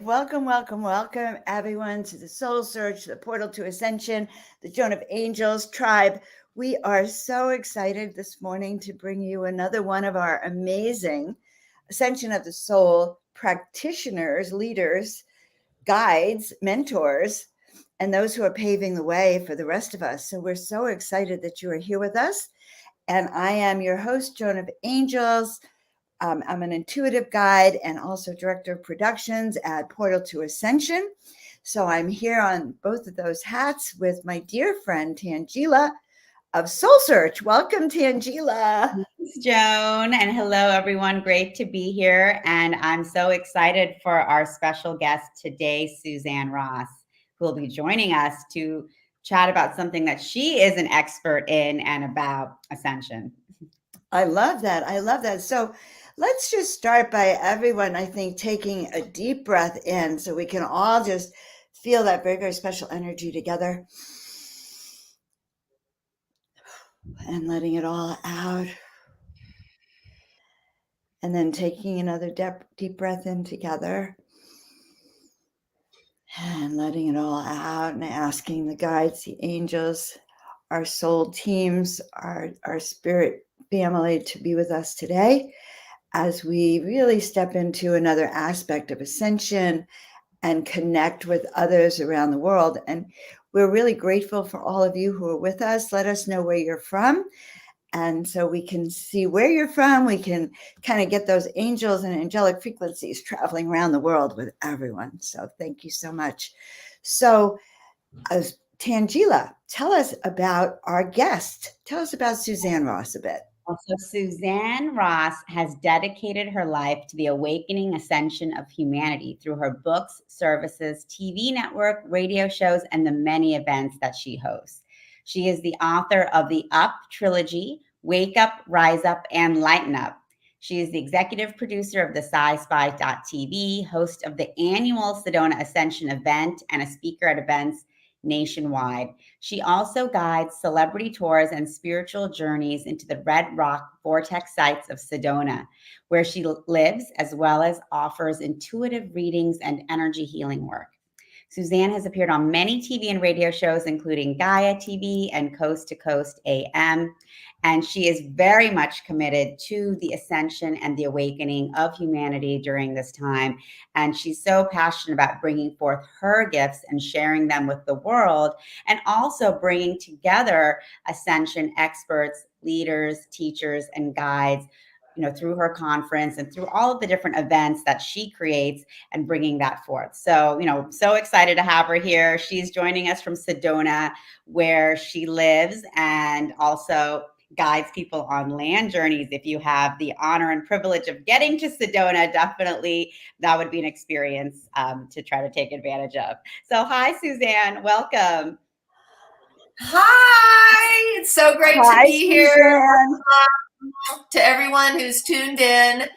Welcome, welcome, welcome, everyone, to the Soul Search, the Portal to Ascension, the Joan of Angels tribe. We are so excited this morning to bring you another one of our amazing Ascension of the Soul practitioners, leaders, guides, mentors, and those who are paving the way for the rest of us. So we're so excited that you are here with us. And I am your host, Joan of Angels. I'm an intuitive guide and also director of productions at Portal to Ascension. So I'm here on both of those hats with my dear friend Tanjila of Soul Search. Welcome, Tanjila. Thanks, Joan, and hello, everyone. Great to be here. And I'm so excited for our special guest today, Suzanne Ross, who will be joining us to chat about something that she is an expert in and about ascension. I love that. I love that. So let's just start by everyone, I think, taking a deep breath in so we can all just feel that very, very special energy together. And letting it all out. And then taking another deep breath in together. And letting it all out and asking the guides, the angels, our soul teams, our spirit family to be with us today as we really step into another aspect of ascension and connect with others around the world. And we're really grateful for all of you who are with us. Let us know where you're from. And so we can see where you're from. We can kind of get those angels and angelic frequencies traveling around the world with everyone. So thank you so much. So Tanjila, tell us about our guest. Tell us about Suzanne Ross a bit. Also, Suzanne Ross has dedicated her life to the awakening ascension of humanity through her books, services, TV network, radio shows, and the many events that she hosts. She is the author of the Up trilogy, Wake Up, Rise Up, and Lighten Up. She is the executive producer of the SciSpy.tv, host of the annual Sedona Ascension event, and a speaker at events nationwide. She also guides celebrity tours and spiritual journeys into the Red Rock Vortex sites of Sedona, where she lives, as well as offers intuitive readings and energy healing work. Suzanne has appeared on many TV and radio shows, including Gaia TV and Coast to Coast AM. And she is very much committed to the ascension and the awakening of humanity during this time. And she's so passionate about bringing forth her gifts and sharing them with the world, and also bringing together ascension experts, leaders, teachers, and guides, through her conference and through all of the different events that she creates and bringing that forth. So, so excited to have her here. She's joining us from Sedona, where she lives, and also guides people on land journeys. If you have the honor and privilege of getting to Sedona, definitely that would be an experience to try to take advantage of. So hi, Suzanne, welcome. Hi, it's so great to be here. To everyone who's tuned in,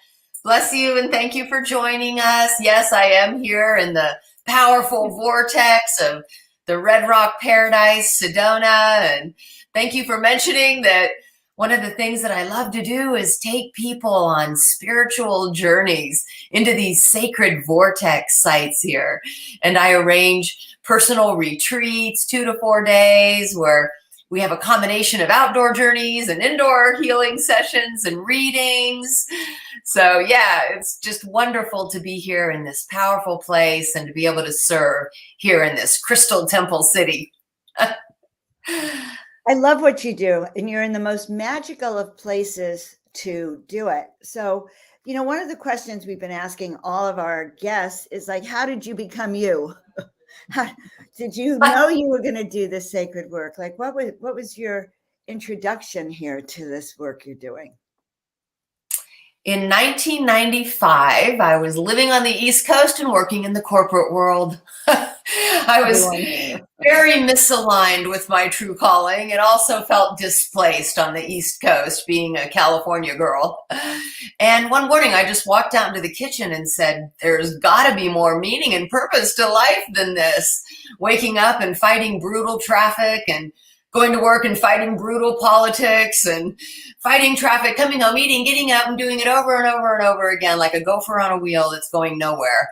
bless you and thank you for joining us. Yes, I am here in the powerful vortex of the Red Rock Paradise, Sedona, and thank you for mentioning that. One of the things that I love to do is take people on spiritual journeys into these sacred vortex sites here. And I arrange personal retreats, 2 to 4 days, where we have a combination of outdoor journeys and indoor healing sessions and readings. So yeah, it's just wonderful to be here in this powerful place and to be able to serve here in this crystal temple city. I love what you do, and you're in the most magical of places to do it. So, one of the questions we've been asking all of our guests is like, how did you become you? Did you know you were going to do this sacred work? Like, what was your introduction here to this work you're doing? In 1995, I was living on the East Coast and working in the corporate world. I was very misaligned with my true calling and also felt displaced on the East Coast, being a California girl. And one morning, I just walked out into the kitchen and said, there's got to be more meaning and purpose to life than this. Waking up and fighting brutal traffic and going to work and fighting brutal politics and fighting traffic, coming home, eating, getting up and doing it over and over and over again, like a gopher on a wheel that's going nowhere.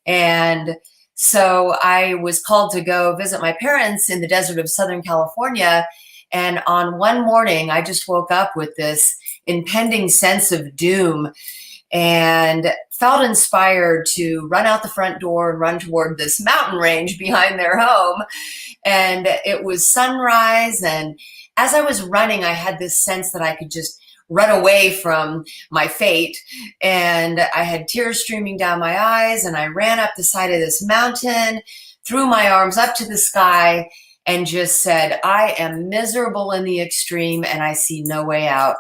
And so I was called to go visit my parents in the desert of Southern California. And on one morning, I just woke up with this impending sense of doom and felt inspired to run out the front door and run toward this mountain range behind their home. And it was sunrise. And as I was running, I had this sense that I could just run away from my fate. And I had tears streaming down my eyes. And I ran up the side of this mountain, threw my arms up to the sky, and just said, I am miserable in the extreme and I see no way out.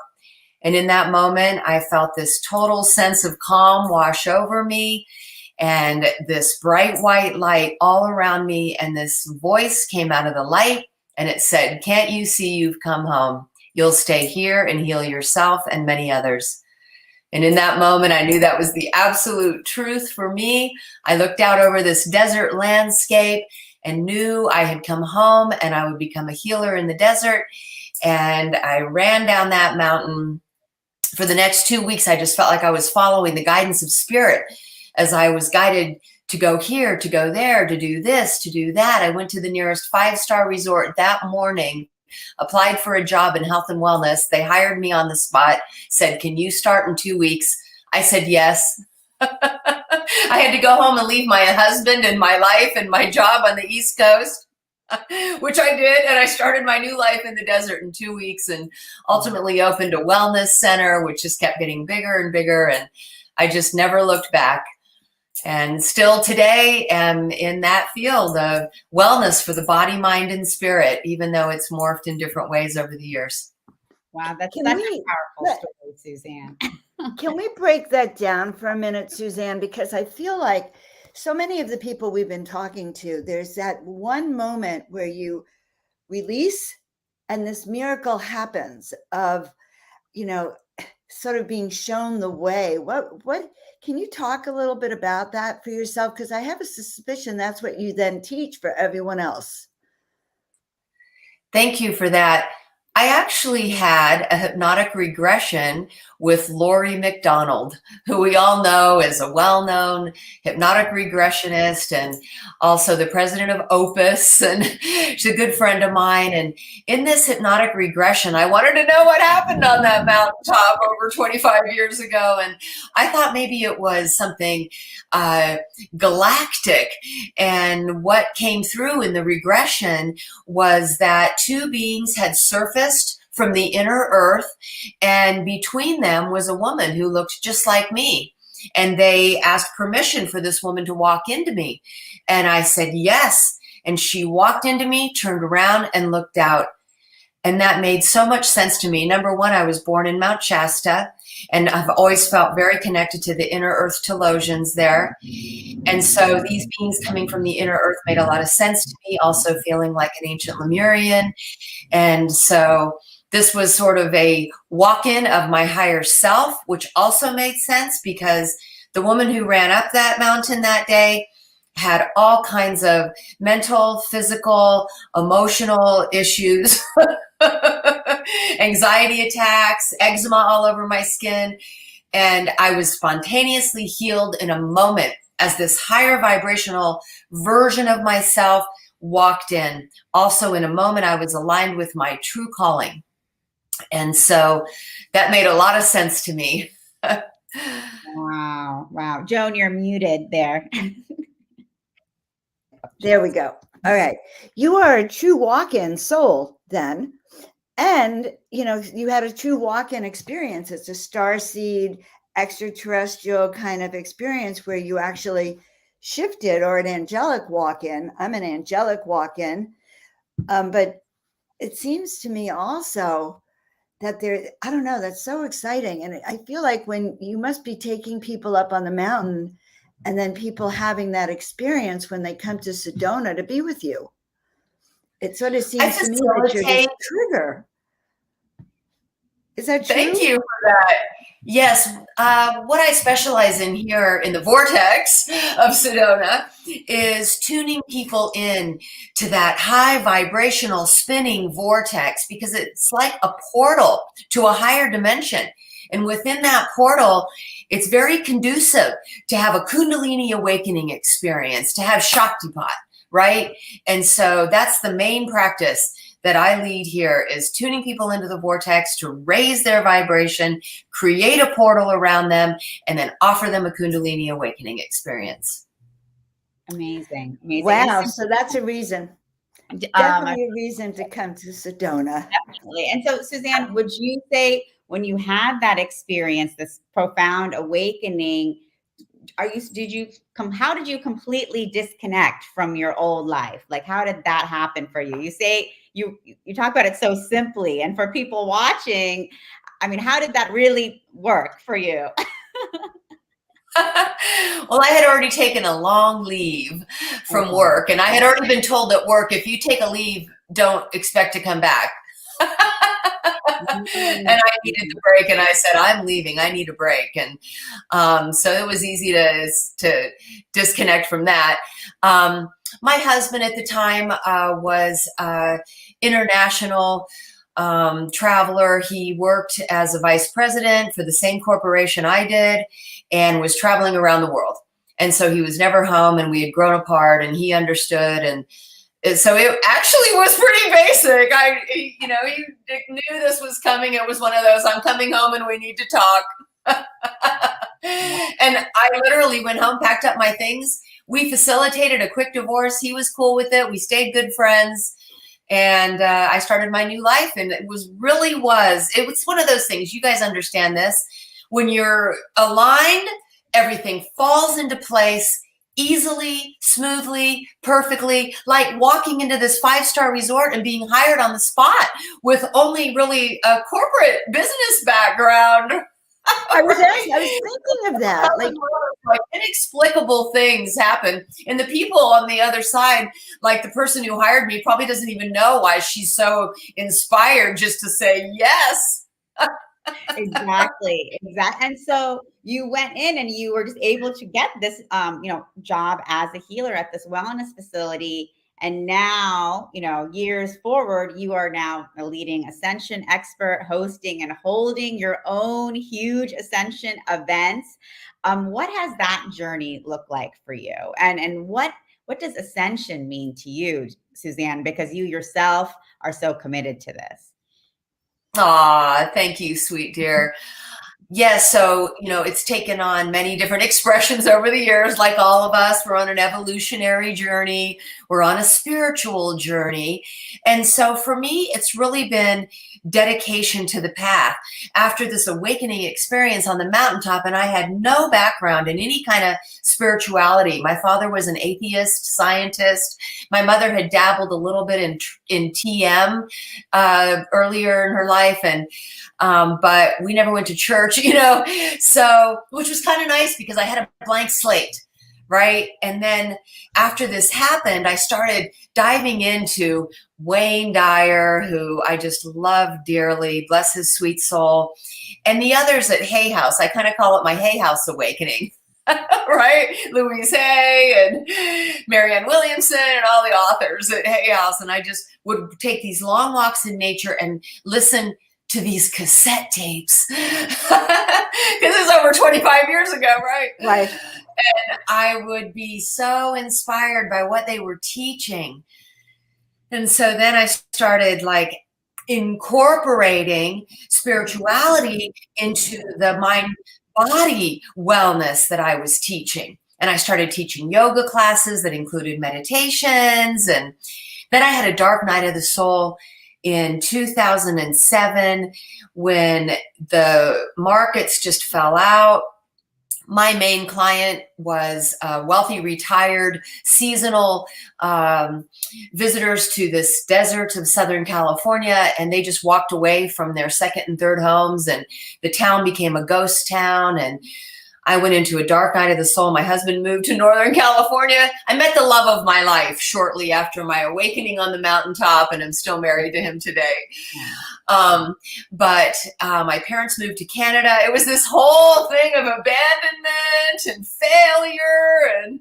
And in that moment, I felt this total sense of calm wash over me and this bright white light all around me. And this voice came out of the light and it said, can't you see you've come home? You'll stay here and heal yourself and many others. And in that moment, I knew that was the absolute truth for me. I looked out over this desert landscape and knew I had come home and I would become a healer in the desert. And I ran down that mountain. For the next 2 weeks, I just felt like I was following the guidance of spirit as I was guided to go here, to go there, to do this, to do that. I went to the nearest 5-star resort that morning, applied for a job in health and wellness. They hired me on the spot, said, can you start in 2 weeks? I said, yes. I had to go home and leave my husband and my life and my job on the East Coast, which I did. And I started my new life in the desert in 2 weeks and ultimately opened a wellness center, which just kept getting bigger and bigger. And I just never looked back. And still today am in that field of wellness for the body, mind, and spirit, even though it's morphed in different ways over the years. Wow, that's such a powerful story, Suzanne. Can we break that down for a minute, Suzanne? Because I feel like so many of the people we've been talking to, there's that one moment where you release and this miracle happens of, you know, sort of being shown the way. What can you talk a little bit about that for yourself? Because I have a suspicion that's what you then teach for everyone else. Thank you for that. I actually had a hypnotic regression with Laurie McDonald, who we all know is a well-known hypnotic regressionist and also the president of Opus, and she's a good friend of mine. And in this hypnotic regression, I wanted to know what happened on that mountaintop over 25 years ago. And I thought maybe it was something galactic. And what came through in the regression was that two beings had surfaced from the inner earth, and between them was a woman who looked just like me. And they asked permission for this woman to walk into me. And I said, yes. And she walked into me, turned around and looked out. And that made so much sense to me. Number one, I was born in Mount Shasta, and I've always felt very connected to the inner earth Telosians there. And so these beings coming from the inner earth made a lot of sense to me, also feeling like an ancient Lemurian. And so this was sort of a walk-in of my higher self, which also made sense because the woman who ran up that mountain that day had all kinds of mental, physical, emotional issues, anxiety attacks, eczema all over my skin. And I was spontaneously healed in a moment as this higher vibrational version of myself walked in. Also in a moment, I was aligned with my true calling. And so that made a lot of sense to me. Wow. Wow. Joan, you're muted there. There we go. All right. You are a true walk-in soul then. And, you know, you had a true walk-in experience. It's a starseed, extraterrestrial kind of experience where you actually shifted, or an angelic walk-in. I'm an angelic walk-in. But it seems to me also that there, I don't know, that's so exciting. And I feel like when you must be taking people up on the mountain and then people having that experience when they come to Sedona to be with you. It sort of seems to me that you're this trigger. Is that true? Thank you for that. Yes. What I specialize in here in the vortex of Sedona is tuning people in to that high vibrational spinning vortex, because it's like a portal to a higher dimension. And within that portal, it's very conducive to have a Kundalini awakening experience, to have Shaktipat, right? And so that's the main practice that I lead here, is tuning people into the vortex to raise their vibration, create a portal around them, and then offer them a Kundalini awakening experience. Amazing. Amazing. Wow. So that's a reason. Definitely a reason to come to Sedona. Definitely. And so, Suzanne, would you say when you had that experience, this profound awakening, how did you completely disconnect from your old life? Like, how did that happen for you? You say you talk about it so simply, and for people watching, I mean, how did that really work for you? Well, I had already taken a long leave from work, and I had already been told at work, if you take a leave, don't expect to come back. And I needed the break, and I said, I'm leaving. I need a break. And so it was easy to disconnect from that. My husband at the time was international traveler. He worked as a vice president for the same corporation I did and was traveling around the world. And so he was never home, and we had grown apart, and he understood. And so it actually was pretty basic. He knew this was coming. It was one of those, I'm coming home and we need to talk. And I literally went home, packed up my things. We facilitated a quick divorce. He was cool with it. We stayed good friends. And I started my new life. And it was one of those things. You guys understand this. When you're aligned, everything falls into place easily, smoothly, perfectly, like walking into this 5-star resort and being hired on the spot with only really a corporate business background. I was thinking of that. Like inexplicable things happen. And the people on the other side, like the person who hired me, probably doesn't even know why she's so inspired just to say yes. Exactly. And so you went in and you were just able to get this, job as a healer at this wellness facility. And now, years forward, you are now a leading ascension expert, hosting and holding your own huge ascension events. What has that journey looked like for you? And what does ascension mean to you, Suzanne? Because you yourself are so committed to this. Aw, thank you, sweet dear. Yes, so, it's taken on many different expressions over the years. Like all of us, we're on an evolutionary journey. We're on a spiritual journey. And so for me, it's really been dedication to the path. After this awakening experience on the mountaintop, and I had no background in any kind of spirituality. My father was an atheist scientist. My mother had dabbled a little bit in TM earlier in her life, and but we never went to church, so, which was kind of nice because I had a blank slate, right? And then after this happened, I started diving into Wayne Dyer, who I just love dearly, bless his sweet soul, and the others at Hay House. I kind of call it my Hay House awakening. Right? Louise Hay and Marianne Williamson and all the authors at Hay House. And I just would take these long walks in nature and listen to these cassette tapes. Because it's over 25 years ago, right? Right. And I would be so inspired by what they were teaching. And so then I started incorporating spirituality into the mind-body wellness that I was teaching. And I started teaching yoga classes that included meditations. And then I had a dark night of the soul in 2007 when the markets just fell out. My main client was wealthy, retired, seasonal visitors to this desert of Southern California, and they just walked away from their second and third homes, and the town became a ghost town. And I went into a dark night of the soul. My husband moved to Northern California. I met the love of my life shortly after my awakening on the mountaintop, and I'm still married to him today. But my parents moved to Canada. It was this whole thing of abandonment and failure, and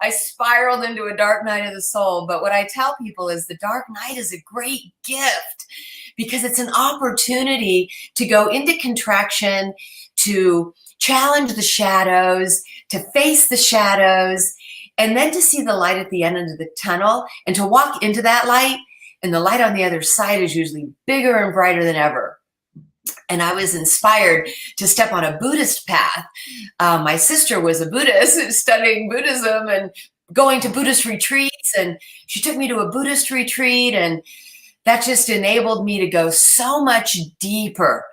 I spiraled into a dark night of the soul. But what I tell people is the dark night is a great gift because it's an opportunity to go into contraction, to challenge the shadows, to face the shadows, and then to see the light at the end of the tunnel and to walk into that light. And the light on the other side is usually bigger and brighter than ever. And I was inspired to step on a Buddhist path. My sister was a Buddhist studying Buddhism and going to Buddhist retreats. And she took me to a Buddhist retreat. And that just enabled me to go so much deeper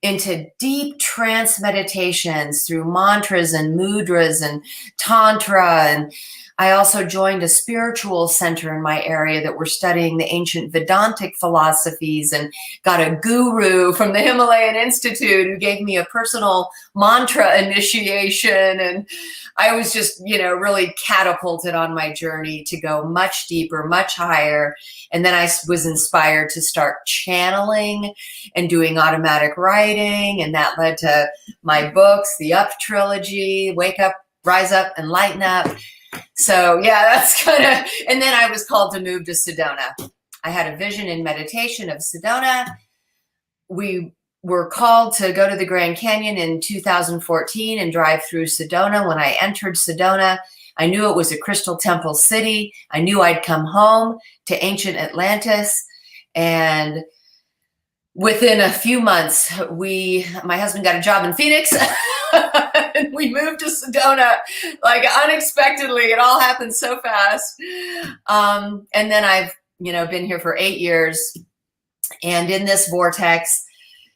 into deep trance meditations through mantras and mudras and tantra. And I also joined a spiritual center in my area that were studying the ancient Vedantic philosophies, and got a guru from the Himalayan Institute who gave me a personal mantra initiation. And I was just, really catapulted on my journey to go much deeper, much higher. And then I was inspired to start channeling and doing automatic writing. And that led to my books, the Up trilogy, Wake Up, Rise Up, and Lighten Up. So yeah, that's and then I was called to move to Sedona. I had a vision in meditation of Sedona. We were called to go to the Grand Canyon in 2014 and drive through Sedona. When I entered Sedona, I knew it was a crystal temple city. I knew I'd come home to ancient Atlantis. And within a few months, my husband got a job in Phoenix. And we moved to Sedona, like unexpectedly. It all happened so fast. And then I've, been here for 8 years, and in this vortex,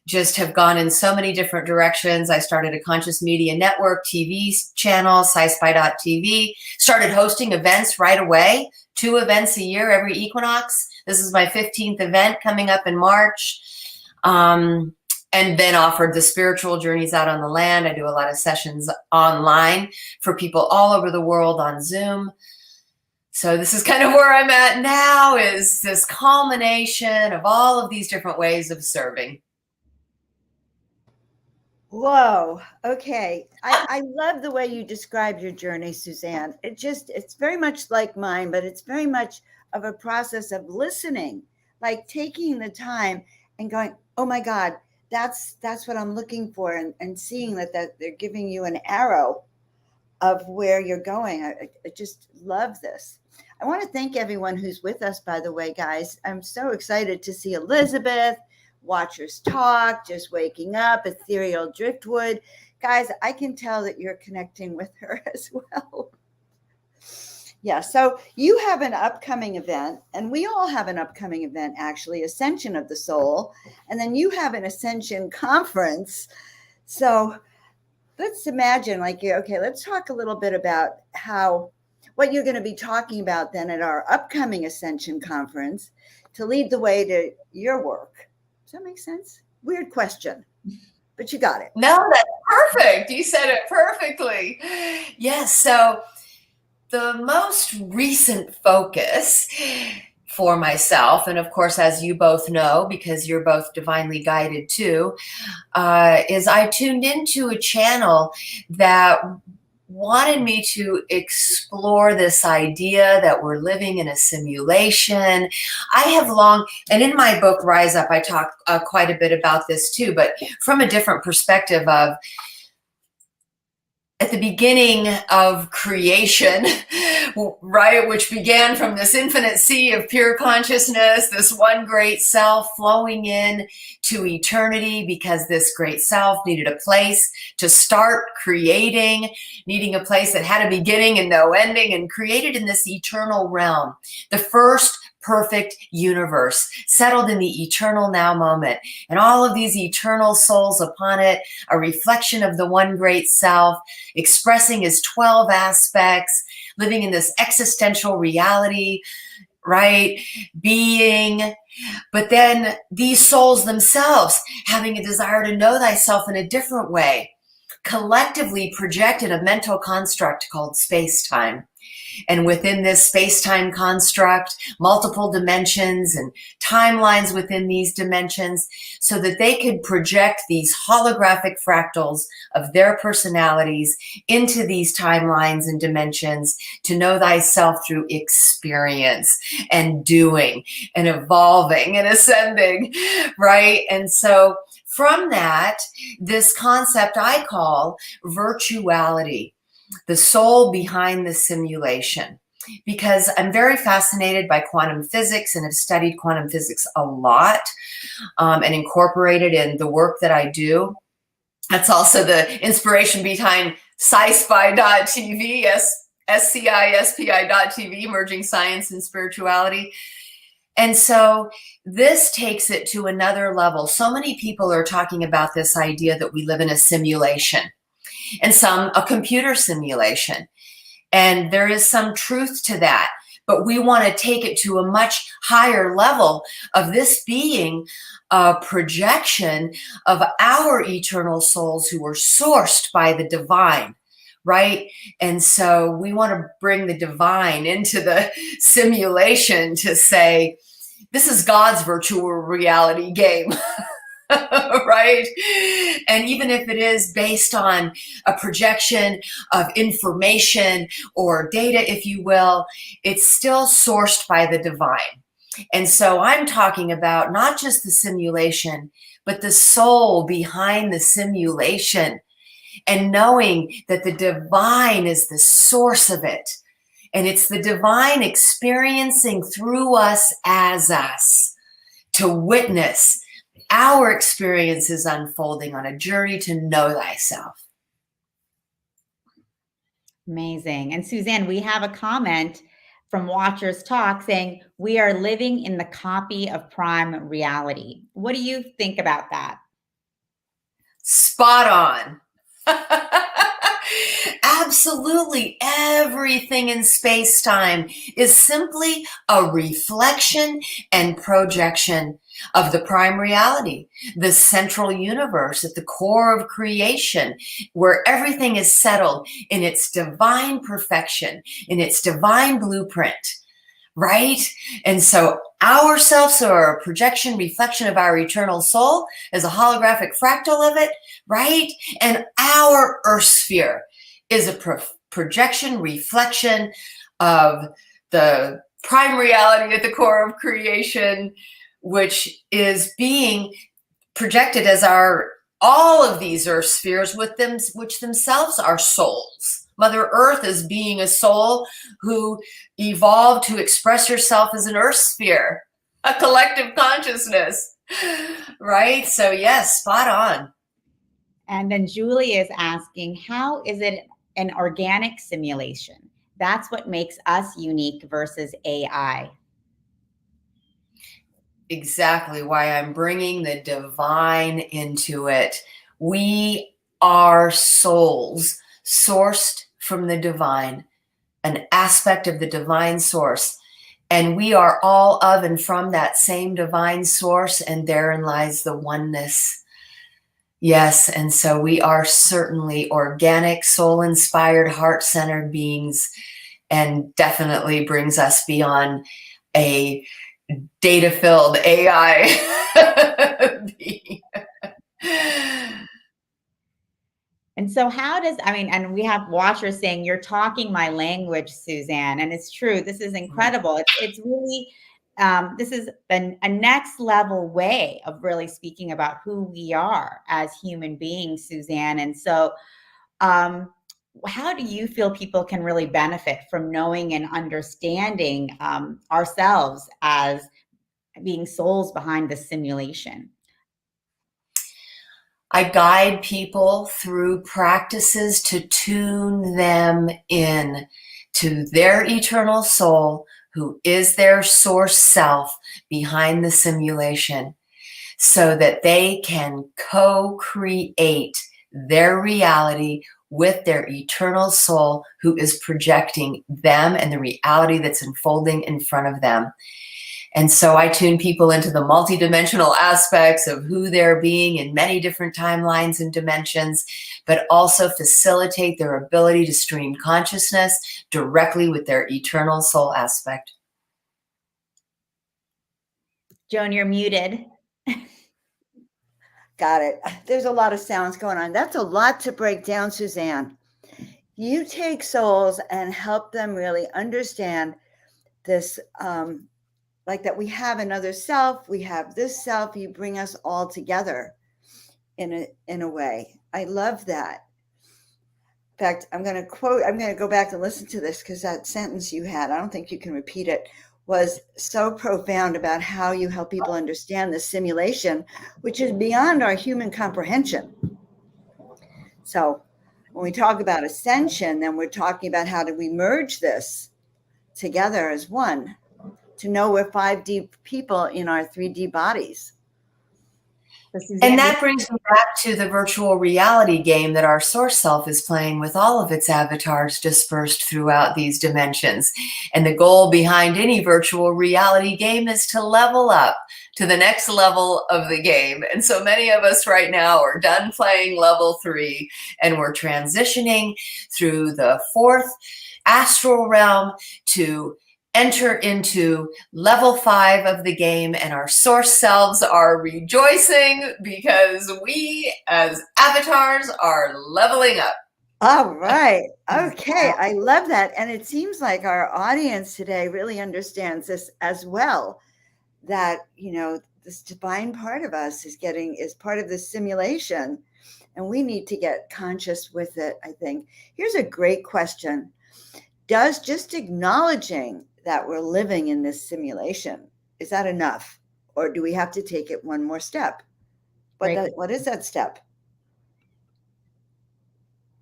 just have gone in so many different directions. I started a conscious media network TV channel, SciSpy.tv, started hosting events right away, 2 events a year every equinox. This is my 15th event coming up in March. And then offered the spiritual journeys out on the land. I do a lot of sessions online for people all over the world on Zoom. So this is kind of where I'm at now, is this culmination of all of these different ways of serving. Whoa. Okay. I love the way you describe your journey, Suzanne. It's very much like mine, but it's very much of a process of listening, like taking the time and going, oh my God, that's what I'm looking for, and seeing that they're giving you an arrow of where you're going. I just love this. I want to thank everyone who's with us, by the way, guys. I'm so excited to see Elizabeth, Watchers Talk, Just Waking Up, Ethereal Driftwood. Guys, I can tell that you're connecting with her as well. Yeah, so you have an upcoming event, and we all have an upcoming event, actually, Ascension of the Soul. And then you have an Ascension conference. So let's imagine, let's talk a little bit about what you're going to be talking about then at our upcoming Ascension conference to lead the way to your work. Does that make sense? Weird question, but you got it. No, that's perfect. You said it perfectly. Yes, so the most recent focus for myself, and of course, as you both know, because you're both divinely guided too, is I tuned into a channel that wanted me to explore this idea that we're living in a simulation. I have and in my book, Rise Up, I talk quite a bit about this too, but from a different perspective of, at the beginning of creation, right, which began from this infinite sea of pure consciousness, this one great self flowing in to eternity, because this great self needed a place to start creating, needing a place that had a beginning and no ending, and created in this eternal realm, the first perfect universe, settled in the eternal now moment, and all of these eternal souls upon it, a reflection of the one great self, expressing his 12 aspects, living in this existential reality, right? Being, but then these souls themselves having a desire to know thyself in a different way, collectively projected a mental construct called space-time. And within this space-time construct, multiple dimensions and timelines within these dimensions, so that they could project these holographic fractals of their personalities into these timelines and dimensions to know thyself through experience and doing and evolving and ascending, right? And so from that, this concept I call virtuality, the soul behind the simulation, because I'm very fascinated by quantum physics and have studied quantum physics a lot and incorporated in the work that I do. That's also the inspiration behind SciSpy.tv, SCISPI.tv, merging science and spirituality. And so this takes it to another level. So many people are talking about this idea that we live in a simulation, and some a computer simulation. And there is some truth to that. But we want to take it to a much higher level of this being a projection of our eternal souls who are sourced by the divine, right? And so we want to bring the divine into the simulation to say, this is God's virtual reality game, right? And even if it is based on a projection of information or data, if you will, it's still sourced by the divine. And so I'm talking about not just the simulation, but the soul behind the simulation, and knowing that the divine is the source of it. And it's the divine experiencing through us as us to witness our experiences unfolding on a journey to know thyself. Amazing. And Suzanne, we have a comment from Watchers Talk saying, we are living in the copy of prime reality. What do you think about that? Spot on. Absolutely everything in space-time is simply a reflection and projection of the prime reality, the central universe at the core of creation, where everything is settled in its divine perfection, in its divine blueprint, right? And so our selves are a projection, reflection of our eternal soul as a holographic fractal of it, right? And our earth sphere is a projection, reflection of the prime reality at the core of creation, which is being projected as all of these earth spheres with them, which themselves are souls. Mother Earth is being a soul who evolved to express herself as an earth sphere, a collective consciousness, right? So yes, spot on. And then Julie is asking, how is it an organic simulation? That's what makes us unique versus AI. Exactly why I'm bringing the divine into it. We are souls sourced from the divine, an aspect of the divine source. And we are all of and from that same divine source, and therein lies the oneness. Yes, and so we are certainly organic, soul-inspired, heart-centered beings, and definitely brings us beyond a data-filled AI being. And so how does, and we have watchers saying, you're talking my language, Suzanne. And it's true. This is incredible. It's really, this is a next level way of really speaking about who we are as human beings, Suzanne. And so how do you feel people can really benefit from knowing and understanding ourselves as being souls behind the simulation? I guide people through practices to tune them in to their eternal soul, who is their source self behind the simulation, so that they can co-create their reality with their eternal soul, who is projecting them and the reality that's unfolding in front of them. And so I tune people into the multidimensional aspects of who they're being in many different timelines and dimensions, but also facilitate their ability to stream consciousness directly with their eternal soul aspect. Joan, you're muted. Got it. There's a lot of sounds going on. That's a lot to break down, Suzanne. You take souls and help them really understand this, like that we have another self, we have this self, you bring us all together in a way. I love that. In fact, I'm going to go back and listen to this because that sentence you had, I don't think you can repeat it, was so profound about how you help people understand the simulation, which is beyond our human comprehension. So when we talk about ascension, then we're talking about how do we merge this together as one, to know we're 5D people in our 3D bodies. And that brings me back to the virtual reality game that our source self is playing with all of its avatars dispersed throughout these dimensions. And the goal behind any virtual reality game is to level up to the next level of the game. And so many of us right now are done playing level 3, and we're transitioning through the 4th astral realm to enter into level 5 of the game, and our source selves are rejoicing because we as avatars are leveling up. All right. Okay. I love that. And it seems like our audience today really understands this as well, that, you know, this divine part of us is part of the simulation, and we need to get conscious with it, I think. Here's a great question. Does just acknowledging that we're living in this simulation, is that enough? Or do we have to take it one more step? What is that step?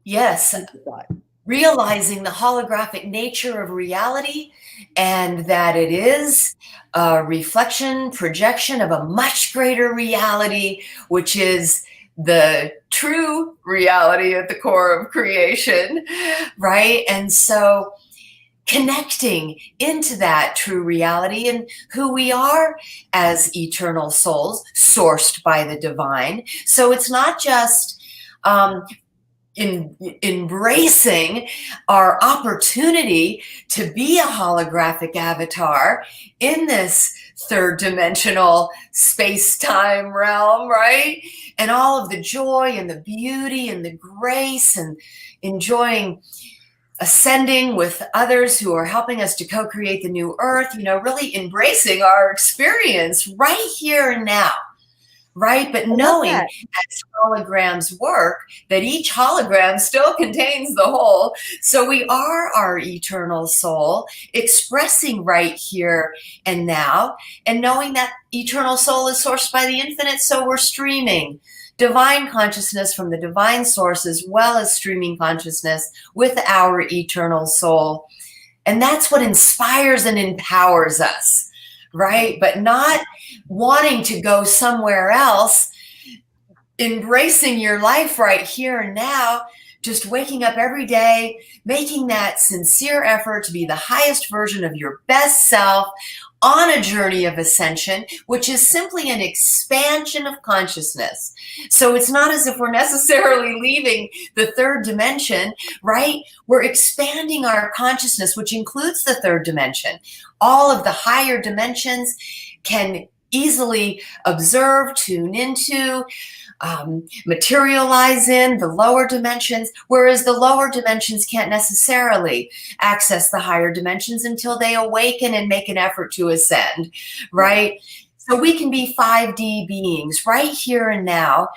Yes, realizing the holographic nature of reality, and that it is a reflection, projection of a much greater reality, which is the true reality at the core of creation, right? And so connecting into that true reality and who we are as eternal souls sourced by the divine. So it's not just embracing our opportunity to be a holographic avatar in this 3rd dimensional space-time realm, right? And all of the joy and the beauty and the grace and enjoying ascending with others who are helping us to co-create the new earth, you know, really embracing our experience right here and now, right? But knowing as holograms work, that each hologram still contains the whole. So we are our eternal soul expressing right here and now, and knowing that eternal soul is sourced by the infinite. So we're streaming divine consciousness from the divine source, as well as streaming consciousness with our eternal soul. And that's what inspires and empowers us, right? But not wanting to go somewhere else, embracing your life right here and now, just waking up every day, making that sincere effort to be the highest version of your best self on a journey of ascension, which is simply an expansion of consciousness. So it's not as if we're necessarily leaving the 3rd dimension, right? We're expanding our consciousness, which includes the 3rd dimension. All of the higher dimensions can easily observe, tune into, materialize in the lower dimensions, whereas the lower dimensions can't necessarily access the higher dimensions until they awaken and make an effort to ascend, right? So we can be 5D beings right here and now,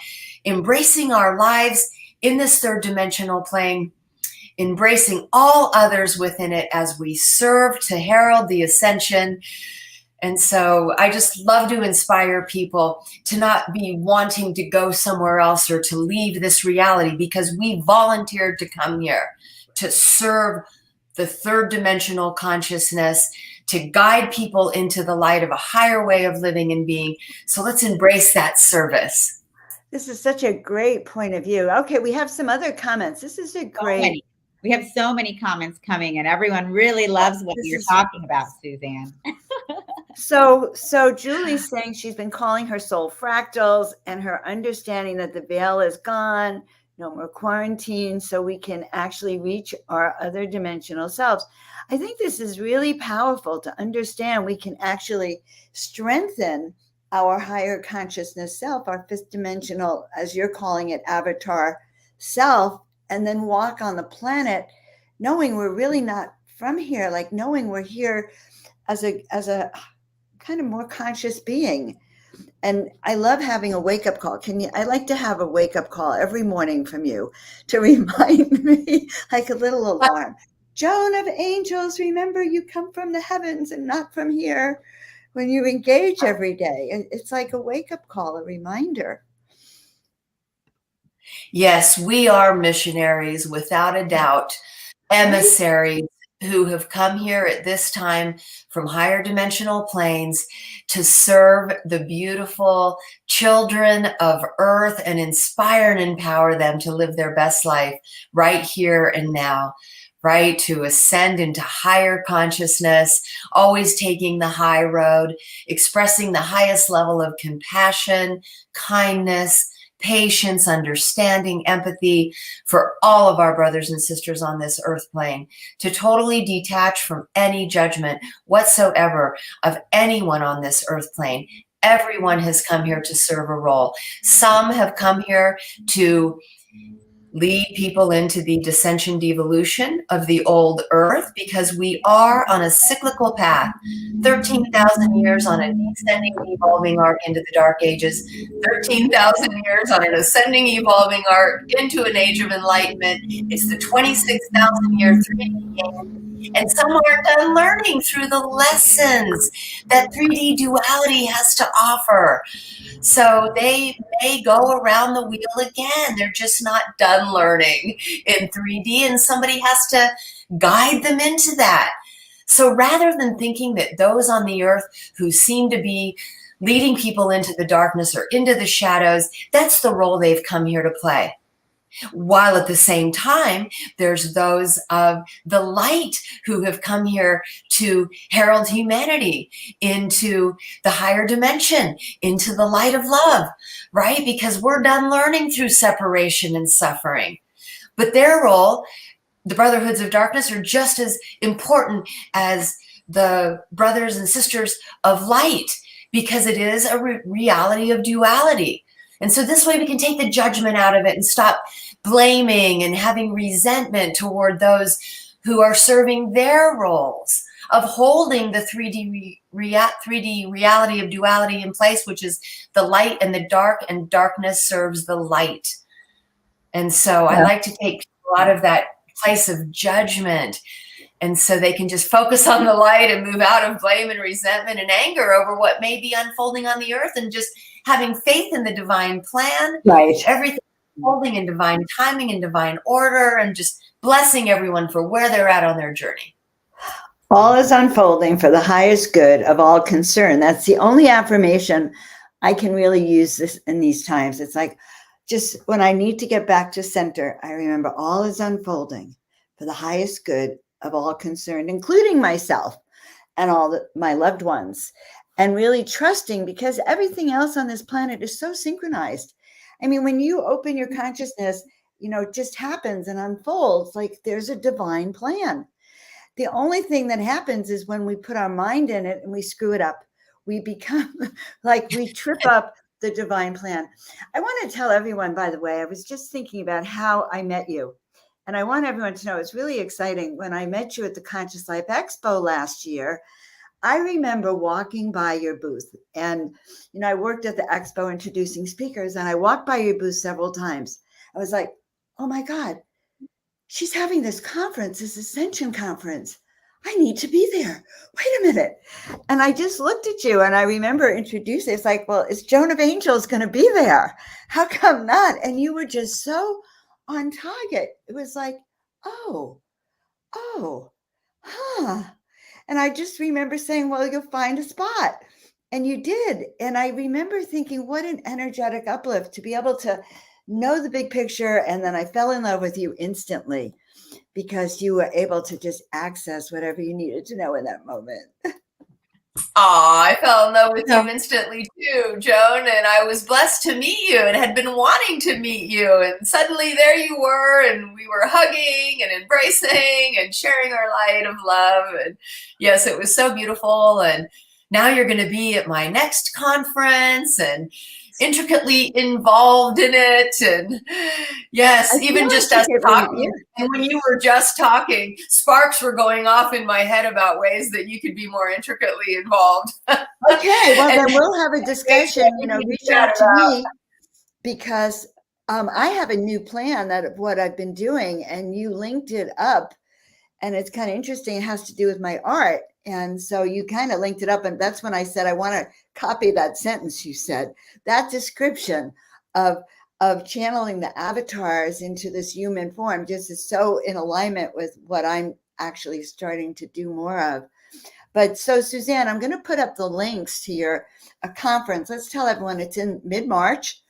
embracing our lives in this 3rd dimensional plane, embracing all others within it as we serve to herald the ascension. And so I just love to inspire people to not be wanting to go somewhere else or to leave this reality, because we volunteered to come here to serve the 3rd dimensional consciousness, to guide people into the light of a higher way of living and being. So let's embrace that service. This is such a great point of view. Okay, we have some other comments. This is a great... We have so many comments coming, and everyone really loves what you're talking about, Suzanne. So Julie's saying she's been calling her soul fractals, and her understanding that the veil is gone, no more quarantine, so we can actually reach our other dimensional selves. I think this is really powerful to understand. We can actually strengthen our higher consciousness self, our fifth dimensional, as you're calling it, avatar self, and then walk on the planet knowing we're really not from here, like knowing we're here as a kind of more conscious being. And I love having a wake-up call. I like to have a wake-up call every morning from you to remind me, like a little alarm. Joan of Angels, remember you come from the heavens and not from here. When you engage every day, it's like a wake-up call, a reminder. Yes, we are missionaries, without a doubt, emissaries who have come here at this time from higher dimensional planes to serve the beautiful children of Earth and inspire and empower them to live their best life right here and now, right? To ascend into higher consciousness, always taking the high road, expressing the highest level of compassion, kindness, patience, understanding, empathy for all of our brothers and sisters on this earth plane, to totally detach from any judgment whatsoever of anyone on this earth plane. Everyone has come here to serve a role. Some have come here to lead people into the dissension devolution of the old earth, because we are on a cyclical path, 13,000 years on a descending evolving arc into the dark ages, 13,000 years on an ascending evolving arc into an age of enlightenment. It's the 26,000 year 3D game, and some aren't done learning through the lessons that 3D duality has to offer. So they may go around the wheel again. They're just not done learning in 3D, and somebody has to guide them into that. So rather than thinking that those on the earth who seem to be leading people into the darkness or into the shadows, that's the role they've come here to play. While at the same time, there's those of the light who have come here to herald humanity into the higher dimension, into the light of love, right? Because we're done learning through separation and suffering. But their role, the brotherhoods of darkness, are just as important as the brothers and sisters of light, because it is a reality of duality. And so this way we can take the judgment out of it and stop blaming and having resentment toward those who are serving their roles of holding the 3D reality of duality in place, which is the light and the dark, and darkness serves the light. And so I like to take a lot of that place of judgment, and so they can just focus on the light and move out of blame and resentment and anger over what may be unfolding on the earth, and just having faith in the divine plan, Right? Everything unfolding in divine timing and divine order, and just blessing everyone for where they're at on their journey. All is unfolding for the highest good of all concerned. That's the only affirmation I can really use this in these times. It's like, just when I need to get back to center, I remember all is unfolding for the highest good of all concerned, including myself and all my loved ones, and really trusting, because everything else on this planet is so synchronized. I mean, when you open your consciousness, it just happens and unfolds like there's a divine plan. The only thing that happens is when we put our mind in it and we screw it up. We become like we trip up the divine plan. I want to tell everyone, by the way, I was just thinking about how I met you. And I want everyone to know it's really exciting. When I met you at the Conscious Life Expo last year, I remember walking by your booth. And, I worked at the expo introducing speakers, and I walked by your booth several times. I was like, oh my God, she's having this conference, this Ascension conference. I need to be there. Wait a minute. And I just looked at you, and I remember introducing, it's like, well, is Joan of Angels going to be there? How come not? And you were just so on target. It was like, oh, huh. And I just remember saying, well, you'll find a spot. And you did. And I remember thinking, what an energetic uplift to be able to know the big picture. And then I fell in love with you instantly, because you were able to just access whatever you needed to know in that moment. I fell in love with you instantly too, Joan, and I was blessed to meet you and had been wanting to meet you. And suddenly there you were, and we were hugging and embracing and sharing our light of love. And yes, it was so beautiful. And now you're going to be at my next conference and intricately involved in it. And yes, even just us talking, and when you were just talking, sparks were going off in my head about ways that you could be more intricately involved. Okay, well then we'll have a discussion, reach out to me, because I have a new plan of what I've been doing, and you linked it up, and it's kind of interesting. It has to do with my art. And so you kind of linked it up, and that's when I said I want to copy that sentence you said. That description of channeling the avatars into this human form just is so in alignment with what I'm actually starting to do more of. But so Suzanne, I'm going to put up the links to your conference. Let's tell everyone it's in mid-March.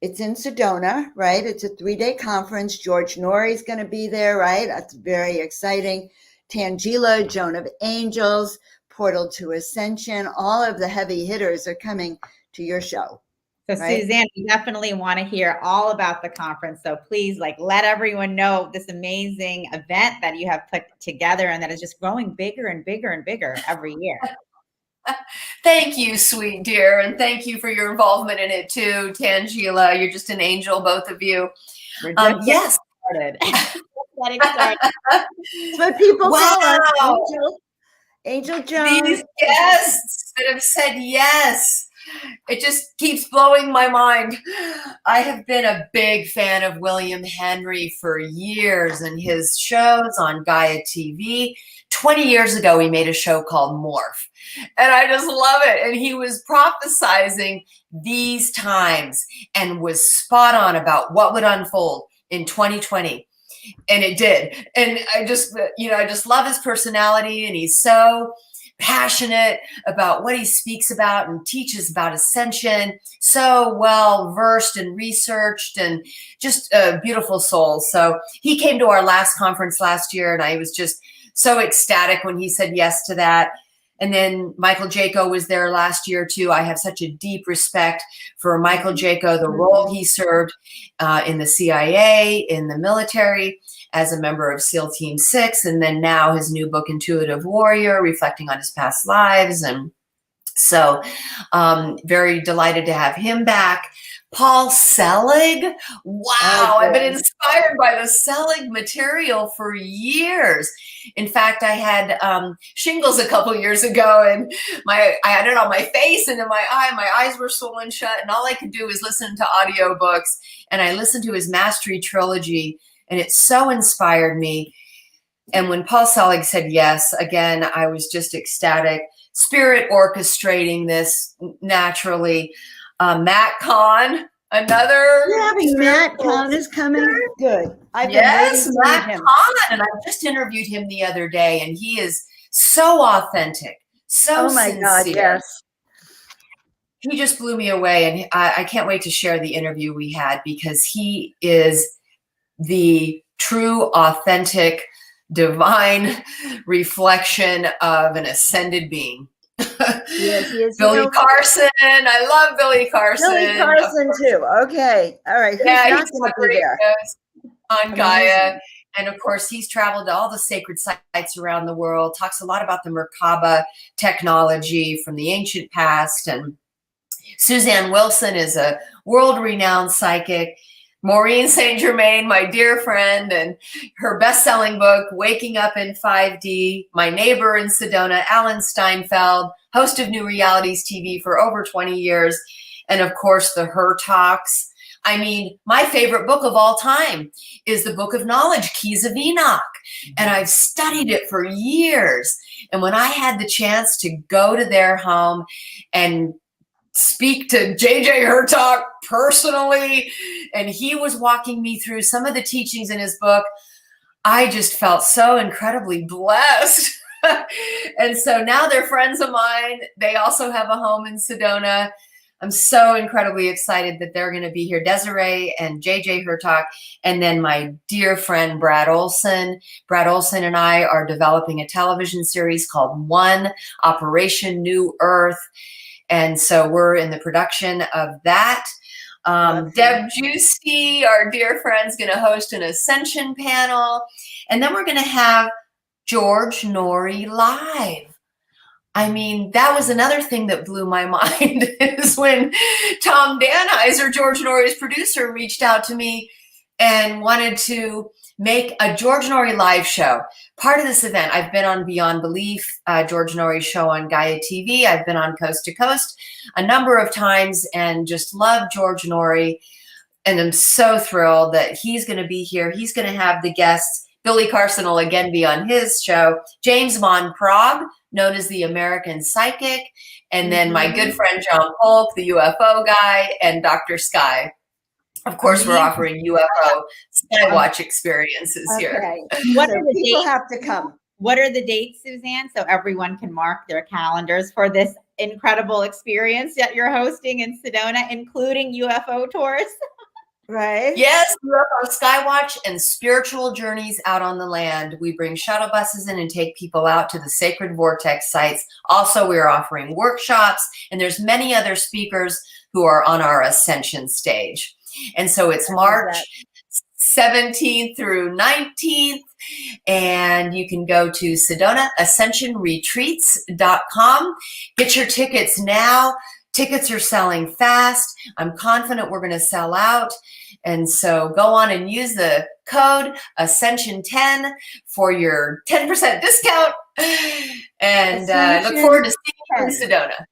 It's in Sedona, right? It's a 3-day conference. George Norrie's going to be there, right? That's very exciting. Tanjila, Joan of Angels, Portal to Ascension, all of the heavy hitters are coming to your show. So right? Suzanne, we definitely want to hear all about the conference. So please let everyone know this amazing event that you have put together and that is just growing bigger and bigger and bigger every year. Thank you, sweet dear. And thank you for your involvement in it too, Tanjila. You're just an angel, both of you. Yes. Started. That's what people call us, Angel Joan. These guests that have said yes. It just keeps blowing my mind. I have been a big fan of William Henry for years and his shows on Gaia TV. 20 years ago, he made a show called Morph, and I just love it. And he was prophesizing these times and was spot on about what would unfold in 2020. And it did. And I just love his personality, and he's so passionate about what he speaks about and teaches about ascension, so well versed and researched, and just a beautiful soul. So he came to our last conference last year, and I was just so ecstatic when he said yes to that. And then Michael Jaco was there last year too. I have such a deep respect for Michael Jaco, the role he served in the CIA, in the military, as a member of SEAL Team 6, and then now his new book, Intuitive Warrior, reflecting on his past lives. And so very delighted to have him back. Paul Selig. Wow, I've been inspired by the Selig material for years. In fact, I had shingles a couple years ago, and I had it on my face and in my eye. My eyes were swollen shut, and all I could do was listen to audiobooks. And I listened to his Mastery Trilogy, and it so inspired me. And when Paul Selig said yes, again, I was just ecstatic. Spirit orchestrating this naturally. Matt Kahn, another. You're having Matt Kahn is coming. Good. Yes, Matt Kahn. And I just interviewed him the other day, and he is so authentic, so sincere. God, yes. He just blew me away, and I can't wait to share the interview we had, because he is the true, authentic, divine reflection of an ascended being. Yes, he is. Billy Carson. I love Billy Carson. Billy Carson too. Okay. All right. Who's not going to be there? On Gaia. And of course, he's traveled to all the sacred sites around the world, talks a lot about the Merkaba technology from the ancient past. And Suzanne Wilson is a world-renowned psychic. Maureen St. Germain, my dear friend, and her best-selling book, Waking Up in 5D, my neighbor in Sedona, Alan Steinfeld, host of New Realities TV for over 20 years, and of course, the Her Talks. I mean, my favorite book of all time is the Book of Knowledge, Keys of Enoch, and I've studied it for years. And when I had the chance to go to their home and speak to JJ Hertalk personally, and he was walking me through some of the teachings in his book, I just felt so incredibly blessed. And so now they're friends of mine. They also have a home in Sedona. I'm so incredibly excited that they're going to be here. Desiree and JJ Hertalk, and then my dear friend Brad Olson. Brad Olson and I are developing a television series called One, Operation New Earth. And so we're in the production of that. Deb Juicy, our dear friend, is going to host an Ascension panel. And then we're going to have George Norrie live. I mean, that was another thing that blew my mind is when Tom Danheiser, George Norrie's producer, reached out to me and wanted to make a George Norrie live show. Part of this event, I've been on Beyond Belief, George Norrie's show on Gaia TV. I've been on Coast to Coast a number of times and just love George Norrie. And I'm so thrilled that he's going to be here. He's going to have the guests. Billy Carson will again be on his show. James Von Prague, known as the American Psychic. And then my good friend John Polk, the UFO guy, and Dr. Sky. Of course, we're offering UFO Skywatch experiences here. What are the people dates? Have to come. What are the dates, Suzanne? So everyone can mark their calendars for this incredible experience that you're hosting in Sedona, including UFO tours. Right. Yes, UFO Skywatch and spiritual journeys out on the land. We bring shuttle buses in and take people out to the sacred vortex sites. Also, we're offering workshops, and there's many other speakers who are on our Ascension stage. And so it's March 17th through 19th, and you can go to SedonaAscensionRetreats.com. Get your tickets now. Tickets are selling fast. I'm confident we're going to sell out. And so go on and use the code Ascension10 for your 10% discount. And look forward to seeing you in Sedona.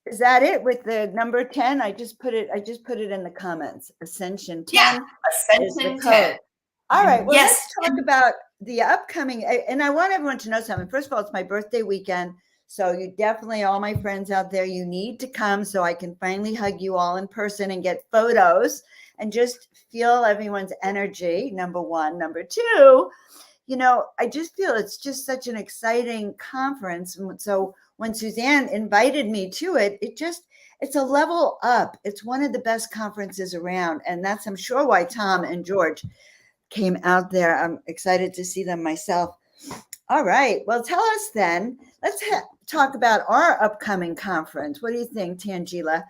Is that it with the number 10? I just put it in the comments. Ascension 10. Yeah, Ascension 10. All right. Well, yes. Let's talk about the upcoming. And I want everyone to know something. First of all, it's my birthday weekend. So you definitely, all my friends out there, you need to come so I can finally hug you all in person and get photos and just feel everyone's energy, number one. Number two, I just feel it's just such an exciting conference. And so when Suzanne invited me to it, it's a level up. It's one of the best conferences around. And that's, I'm sure, why Tom and George came out there. I'm excited to see them myself. All right. Well, tell us then, let's talk about our upcoming conference. What do you think, Tanjila?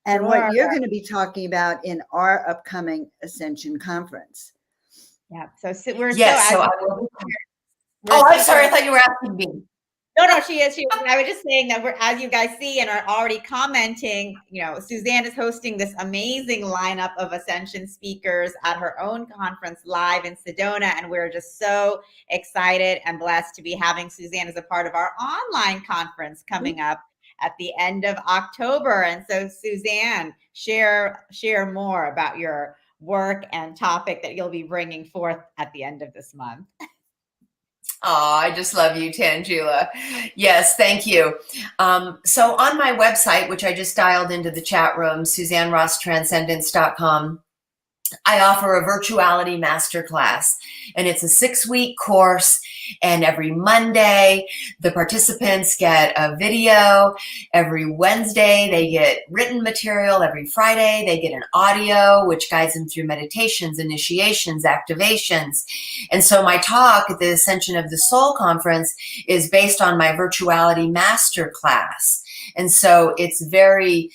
And what you're going to be talking about in our upcoming Ascension conference. Yeah. So we're I'm sorry. I thought you were asking me. No, she is. I was just saying that as you guys see and are already commenting, Suzanne is hosting this amazing lineup of Ascension speakers at her own conference live in Sedona. And we're just so excited and blessed to be having Suzanne as a part of our online conference coming up at the end of October. And so Suzanne, share more about your work and topic that you'll be bringing forth at the end of this month. Oh, I just love you, Tanjila. Yes, thank you. So on my website, which I just dialed into the chat room, SuzanneRossTranscendence.com, I offer a virtuality masterclass, and it's a 6-week course. And every Monday, the participants get a video. Every Wednesday, they get written material. Every Friday, they get an audio, which guides them through meditations, initiations, activations. And so my talk at the Ascension of the Soul conference is based on my virtuality masterclass. And so it's very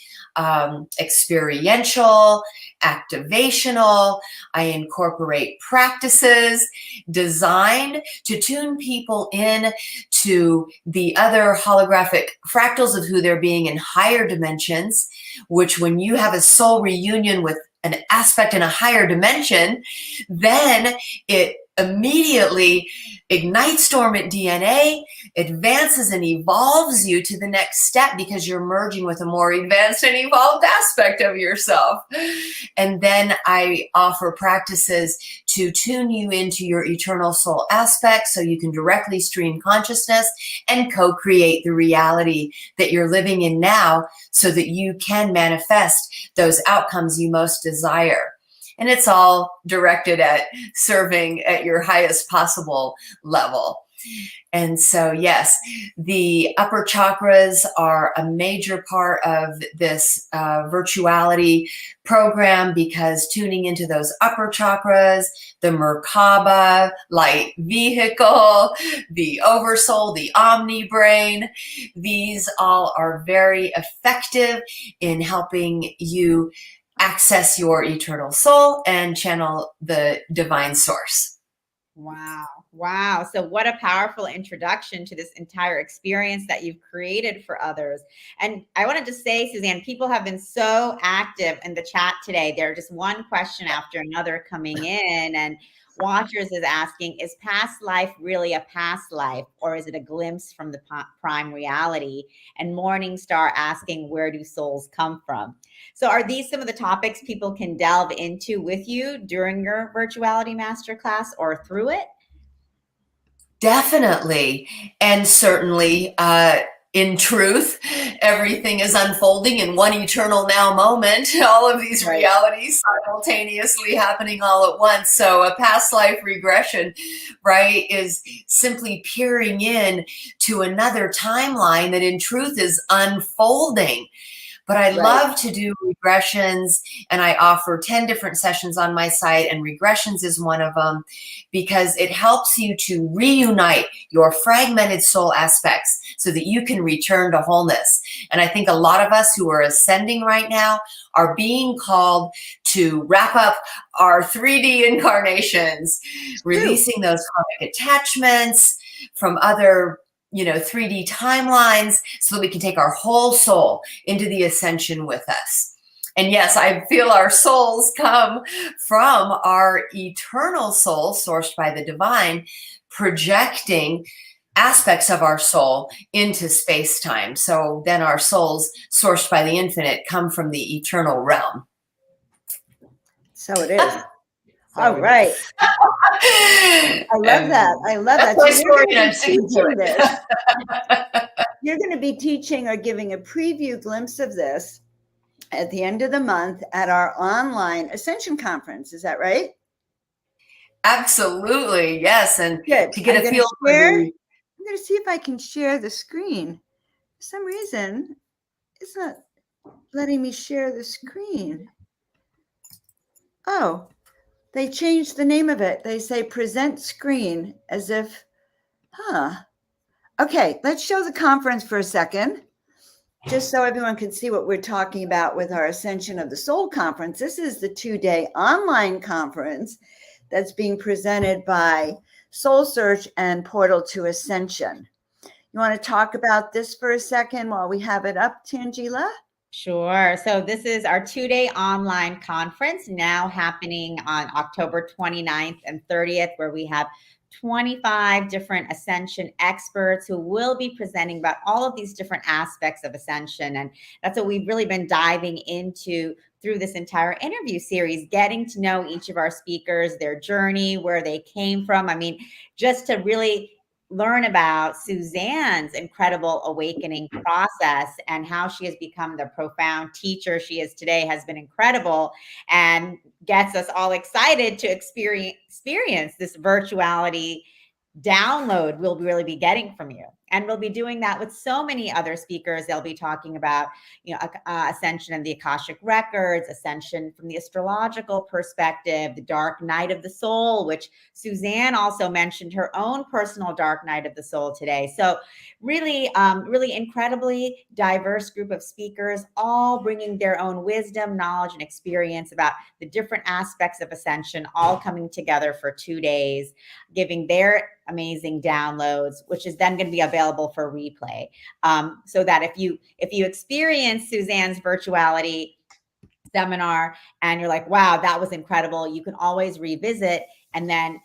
experiential, activational. I incorporate practices designed to tune people in to the other holographic fractals of who they're being in higher dimensions, which when you have a soul reunion with an aspect in a higher dimension, then it immediately ignites dormant DNA, advances and evolves you to the next step because you're merging with a more advanced and evolved aspect of yourself. And then I offer practices to tune you into your eternal soul aspect so you can directly stream consciousness and co-create the reality that you're living in now so that you can manifest those outcomes you most desire. And it's all directed at serving at your highest possible level. And so, yes, the upper chakras are a major part of this virtuality program, because tuning into those upper chakras, the Merkaba, light vehicle, the oversoul, the omni brain, these all are very effective in helping you access your eternal soul and channel the divine source. Wow. Wow. So what a powerful introduction to this entire experience that you've created for others. And I want to just say, Suzanne, people have been so active in the chat today. They're just one question after another coming in, and Watchers is asking, is past life really a past life, or is it a glimpse from the prime reality? And Morningstar asking, where do souls come from? So are these some of the topics people can delve into with you during your virtuality masterclass or through it? Definitely. And certainly, in truth, everything is unfolding in one eternal now moment. All of these realities simultaneously happening all at once. So a past life regression, right, is simply peering in to another timeline that in truth is unfolding. But I love to do regressions, and I offer 10 different sessions on my site, and regressions is one of them, because it helps you to reunite your fragmented soul aspects so that you can return to wholeness. And I think a lot of us who are ascending right now are being called to wrap up our 3D incarnations, releasing those karmic attachments from other 3D timelines, so that we can take our whole soul into the ascension with us. And yes, I feel our souls come from our eternal soul, sourced by the divine, projecting aspects of our soul into space-time. So then our souls, sourced by the infinite, come from the eternal realm. So it is. All right. I love that. I love that. That's my story, and I'm sticking to it. You're going to be teaching or giving a preview glimpse of this at the end of the month at our online Ascension conference. Is that right? Absolutely. Yes. And good. To get a feel for I'm going to see if I can share the screen. For some reason, it's not letting me share the screen. Oh, they changed the name of it. They say present screen, as if, Okay, let's show the conference for a second, just so everyone can see what we're talking about with our Ascension of the Soul conference. This is the 2-day online conference that's being presented by Soul Search and Portal to Ascension. You want to talk about this for a second while we have it up, Tanjila? Sure. So this is our 2-day online conference now happening on October 29th and 30th, where we have 25 different ascension experts who will be presenting about all of these different aspects of ascension. And that's what we've really been diving into through this entire interview series, getting to know each of our speakers, their journey, where they came from. I mean, just to really learn about Suzanne's incredible awakening process and how she has become the profound teacher she is today has been incredible, and gets us all excited to experience this virtuality download we'll really be getting from you. And we'll be doing that with so many other speakers. They'll be talking about, ascension and the Akashic records, ascension from the astrological perspective, the dark night of the soul, which Suzanne also mentioned her own personal dark night of the soul today. So really, really incredibly diverse group of speakers, all bringing their own wisdom, knowledge, and experience about the different aspects of ascension, all coming together for 2 days, giving their amazing downloads, which is then going to be available for replay. So that if you experience Suzanne's virtuality seminar and you're like, wow, that was incredible, you can always revisit and then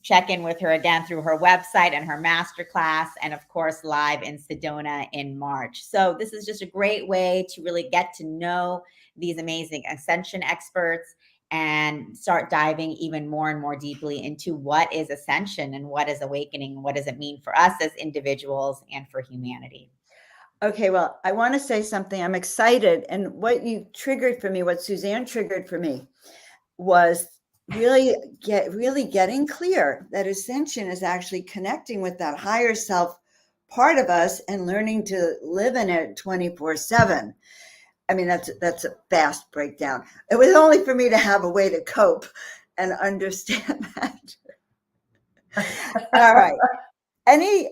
check in with her again through her website and her masterclass, and of course, live in Sedona in March. So this is just a great way to really get to know these amazing ascension experts and start diving even more and more deeply into what is ascension and what is awakening and what does it mean for us as individuals and for humanity. Okay, well, I want to say something. I'm excited. And what you triggered for me, what Suzanne triggered for me, was really getting clear that ascension is actually connecting with that higher self part of us and learning to live in it 24/7. I mean, that's a fast breakdown. It was only for me to have a way to cope and understand that. All right.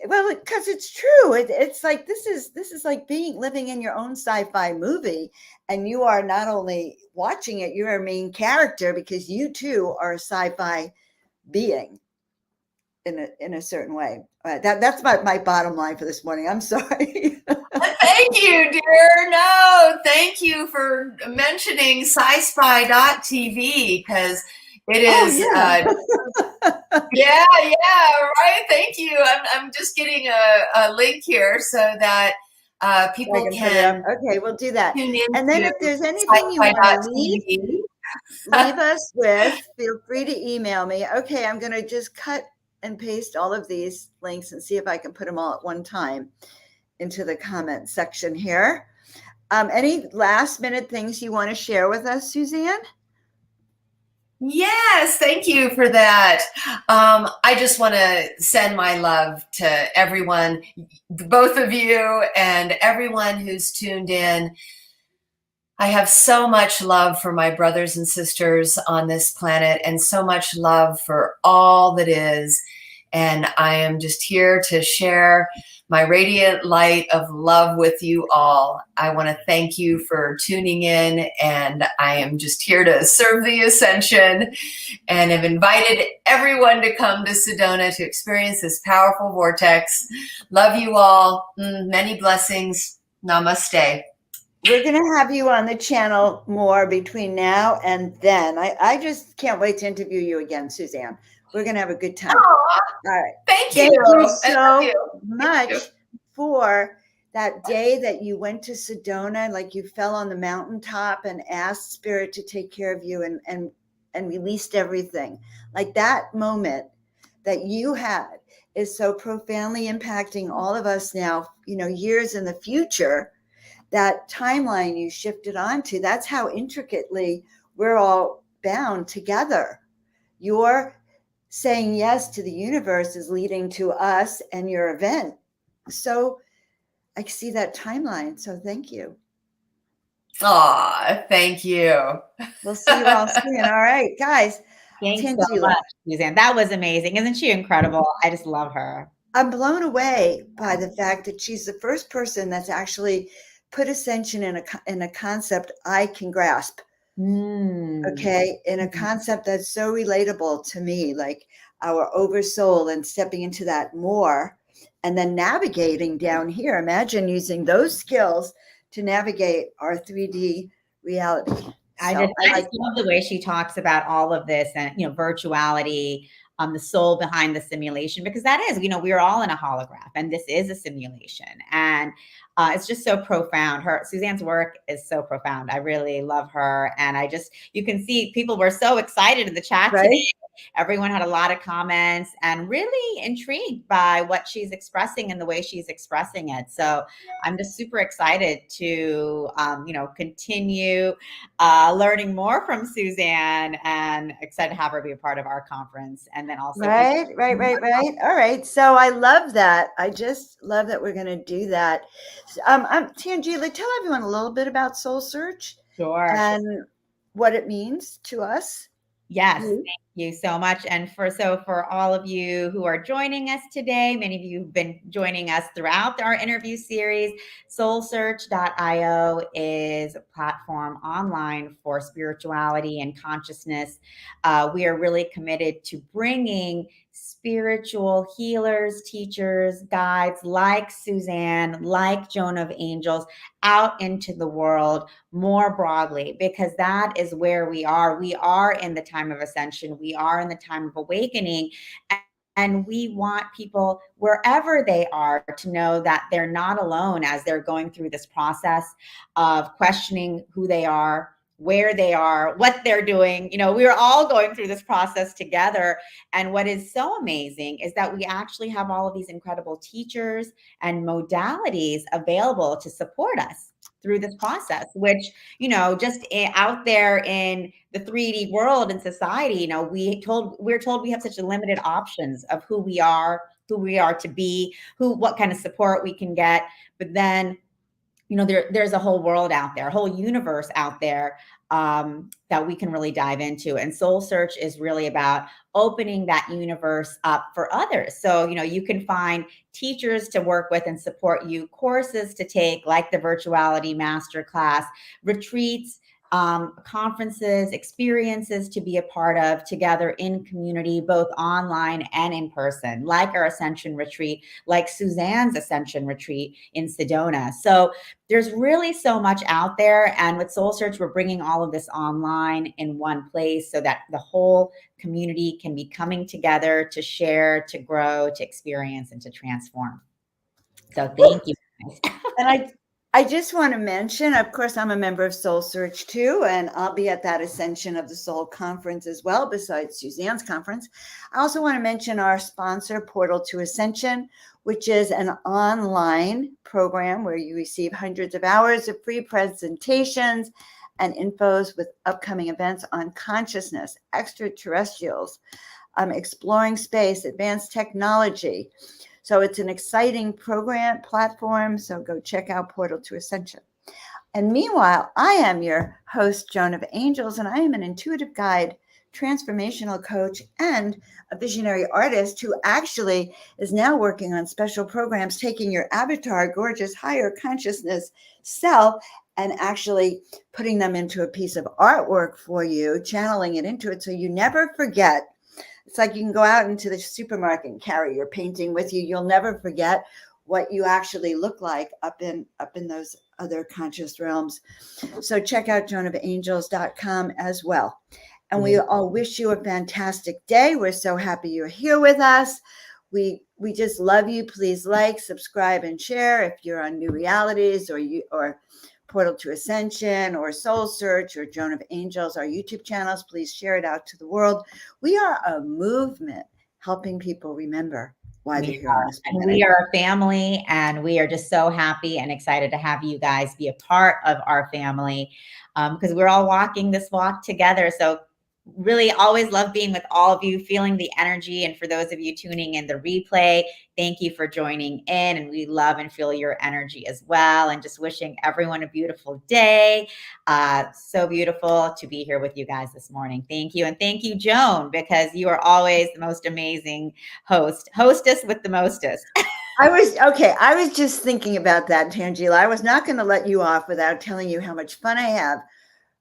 Well, because it's true. It's like this is like living in your own sci-fi movie, and you are not only watching it, you're a main character because you too are a sci-fi being in a certain way. That's my bottom line for this morning. I'm sorry. Thank you, dear. No, thank you for mentioning sci-spy.tv because it is. Yeah, right. Thank you. I'm just getting a link here so that people can. Okay, we'll do that. Tune in and then if there's anything you want to leave us with, feel free to email me. Okay, I'm going to just cut and paste all of these links and see if I can put them all at one time into the comment section here. Any last minute things you want to share with us, Suzanne? Yes, thank you for that. I just want to send my love to everyone, both of you and everyone who's tuned in. I have so much love for my brothers and sisters on this planet and so much love for all that is. And I am just here to share my radiant light of love with you all. I want to thank you for tuning in, and I am just here to serve the ascension and have invited everyone to come to Sedona to experience this powerful vortex. Love you all. Many blessings. Namaste. We're going to have you on the channel more between now and then. I just can't wait to interview you again, Suzanne. We're going to have a good time. Aww. All right. Thank you so much you. for that day that you went to Sedona, like you fell on the mountaintop and asked Spirit to take care of you and released everything. Like that moment that you had is so profoundly impacting all of us now, years in the future. That timeline you shifted onto, that's how intricately we're all bound together. Your saying yes to the universe is leading to us and your event. So I see that timeline. So thank you. Aw, thank you. We'll see you all soon. All right, guys. Thanks so much, Suzanne. That was amazing. Isn't she incredible? I just love her. I'm blown away by the fact that she's the first person that's actually put ascension in a concept I can grasp. Okay, in a concept that's so relatable to me, like our oversoul and stepping into that more, and then navigating down here. Imagine using those skills to navigate our 3D reality. I just love the way she talks about all of this and, virtuality, the soul behind the simulation, because that is, we are all in a holograph and this is a simulation. And it's just so profound. Suzanne's work is so profound. I really love her. And you can see people were so excited in the chat today. Everyone had a lot of comments and really intrigued by what she's expressing and the way she's expressing it. So I'm just super excited to, continue learning more from Suzanne, and excited to have her be a part of our conference. And then also. Right. All right. So I love that. I just love that we're going to do that. Tanjila, tell everyone a little bit about Soul Search. Sure. And what it means to us. Yes, thank you so much. And for all of you who are joining us today, many of you have been joining us throughout our interview series. Soulsearch.io is a platform online for spirituality and consciousness. We are really committed to bringing spiritual healers, teachers, guides like Suzanne, like Joan of Angels out into the world more broadly, because that is where we are. We are in the time of ascension. We are in the time of awakening. And we want people wherever they are to know that they're not alone as they're going through this process of questioning who they are, where they are, what they're doing. We're all going through this process together. And what is so amazing is that we actually have all of these incredible teachers and modalities available to support us. through this process, which, just out there in the 3D world and society, we're told we have such a limited options of who we are to be, what kind of support we can get. But then, there's a whole world out there, a whole universe out there that we can really dive into. And Soul Search is really about opening that universe up for others. So, you can find teachers to work with and support you, courses to take, like the Virtuality Masterclass, retreats, conferences, experiences to be a part of together in community, both online and in person, like our Ascension Retreat, like Suzanne's Ascension Retreat in Sedona. So there's really so much out there. And with Soul Search, we're bringing all of this online in one place so that the whole community can be coming together to share, to grow, to experience, and to transform. So thank you. And I just want to mention, of course, I'm a member of Soul Search too, and I'll be at that Ascension of the Soul conference as well, besides Suzanne's conference. I also want to mention our sponsor, Portal to Ascension, which is an online program where you receive hundreds of hours of free presentations and infos with upcoming events on consciousness, extraterrestrials, exploring space, advanced technology. So it's an exciting platform. So go check out Portal to Ascension. And meanwhile, I am your host, Joan of Angels, and I am an intuitive guide, transformational coach, and a visionary artist who actually is now working on special programs, taking your avatar, gorgeous, higher consciousness self, and actually putting them into a piece of artwork for you, channeling it into it so you never forget. It's like you can go out into the supermarket and carry your painting with you. You'll never forget what you actually look like up in those other conscious realms. So check out joanofangels.com as well. And we all wish you a fantastic day. We're so happy you're here with us. We just love you. Please like, subscribe, and share if you're on New Realities or Portal to Ascension or Soul Search or Joan of Angels, our YouTube channels. Please share it out to the world. We are a movement helping people remember why they're here on this planet. We are a family, and we are just so happy and excited to have you guys be a part of our family because we're all walking this walk together. So really always love being with all of you, feeling the energy. And for those of you tuning in the replay, thank you for joining in. And we love and feel your energy as well. And just wishing everyone a beautiful day. So beautiful to be here with you guys this morning. Thank you. And thank you, Joan, because you are always the most amazing hostess with the mostest. I was just thinking about that, Tanjila. I was not going to let you off without telling you how much fun I have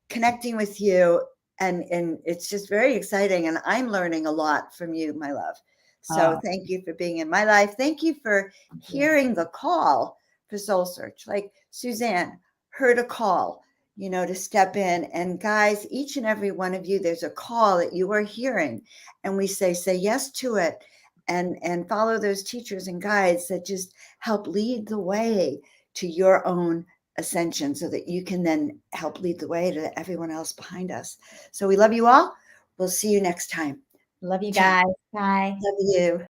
connecting with you. And it's just very exciting. And I'm learning a lot from you, my love. So thank you for being in my life. Thank you for hearing the call for Soul Search. Like Suzanne heard a call, to step in. And guys, each and every one of you, there's a call that you are hearing. And we say yes to it and follow those teachers and guides that just help lead the way to your own ascension so that you can then help lead the way to everyone else behind us. So we love you all. We'll see you next time. Love you guys. Bye. Love you.